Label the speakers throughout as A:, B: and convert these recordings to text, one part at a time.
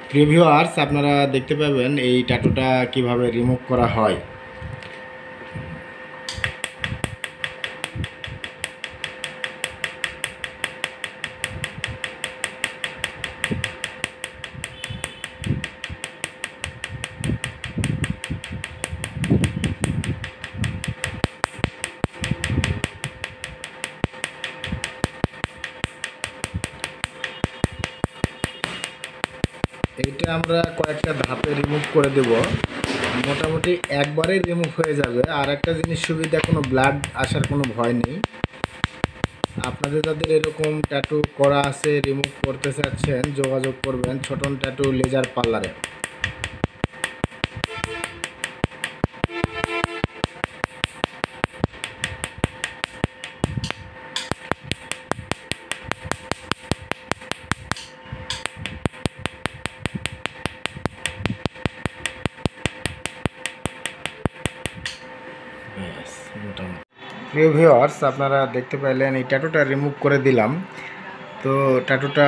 A: প্রিয় ভিউয়ার্স, আপনারা দেখতে পাবেন এই ট্যাটুটা কিভাবে রিমুভ করা হয়। এইটা আমরা কয়েকটা ধাপে রিমুভ করে দেব। মোটামুটি একবারেই রিমুভ হয়ে যাবে। আর একটা জিনিস সুবিধা, কোনো ব্লাড আসার কোনো ভয় নেই। আপনাদের যাদের এরকম ট্যাটু করা আছে, রিমুভ করতে চাচ্ছেন, যোগাযোগ করবেন ছোটন ট্যাটু লেজার পার্লারে। প্রিয় ভিউয়ার্স, আপনারা দেখতে পাইলেন এই ট্যাটুটা রিমুভ করে দিলাম। তো ট্যাটুটা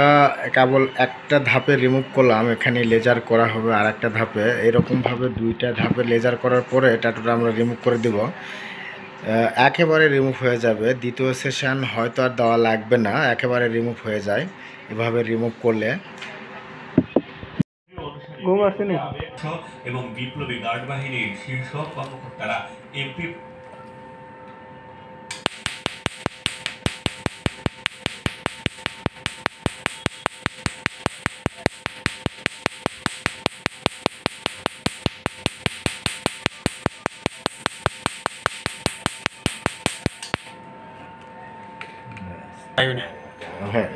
A: কেবল একটা ধাপে রিমুভ করলাম, এখানে লেজার করা হবে আর একটা ধাপে। এরকমভাবে দুইটা ধাপে লেজার করার পরে ট্যাটুটা আমরা রিমুভ করে দিব। একেবারে রিমুভ হয়ে যাবে। দ্বিতীয় সেশন হয়তো আর দেওয়া লাগবে না, একেবারে রিমুভ হয়ে যায় এভাবে রিমুভ করলে।
B: এবং বিপ্লবী গার্ড বাহিনীর শীর্ষ কর্মকর্তারা এমপি
A: হ্যাঁ,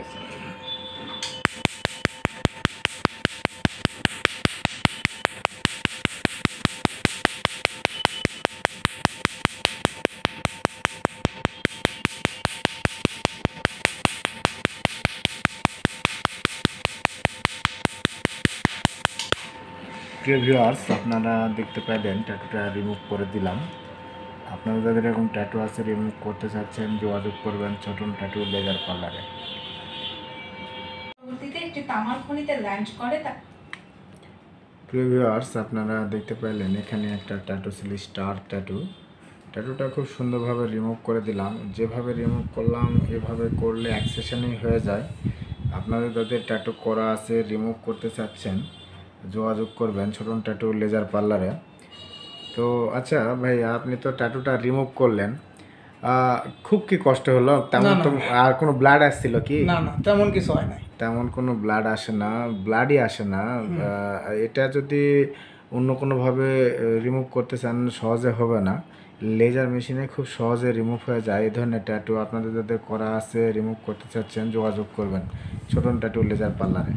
A: প্রিয় ভিউয়ার্স, আপনারা দেখতে পেলেন ট্যাটুটা রিমুভ করে দিলাম। আপনারা যাদের এরকম ট্যাটু আছে, রিমুভ করতে চাচ্ছেন, যোগাযোগ করবেন ছোটন ট্যাটু লেজার পার্লারে। প্রিয় ভিউয়ার্স, আপনারা দেখতে পেলেন এখানে একটা ট্যাটু ছিল স্টার ট্যাটু। ট্যাটুটা খুব সুন্দরভাবে রিমুভ করে দিলাম। যেভাবে রিমুভ করলাম এভাবে করলে এক সেশনেই হয়ে যায়। আপনাদের যাদের ট্যাটু করা আছে, রিমুভ করতে চাচ্ছেন, যোগাযোগ করবেন ছোটন ট্যাটু লেজার পার্লারে। তো আচ্ছা ভাই, আপনি তো ট্যাটুটা রিমুভ করলেন, খুব কি কষ্ট হলো? তেমন তো আর কোনো ব্লাড আসছিল কি?
C: না না, তেমন কিছু হয় নাই।
A: তেমন কোনো ব্লাড আসে না, ব্লাডই আসে না। এটা যদি অন্য কোনোভাবে রিমুভ করতে চান, সহজে হবে না। লেজার মেশিনে খুব সহজে রিমুভ হয়ে যায় এই ধরনের ট্যাটু। আপনাদের যাদের করা আছে, রিমুভ করতে চাচ্ছেন, যোগাযোগ করবেন ছোটন ট্যাটু লেজার পার্লারে।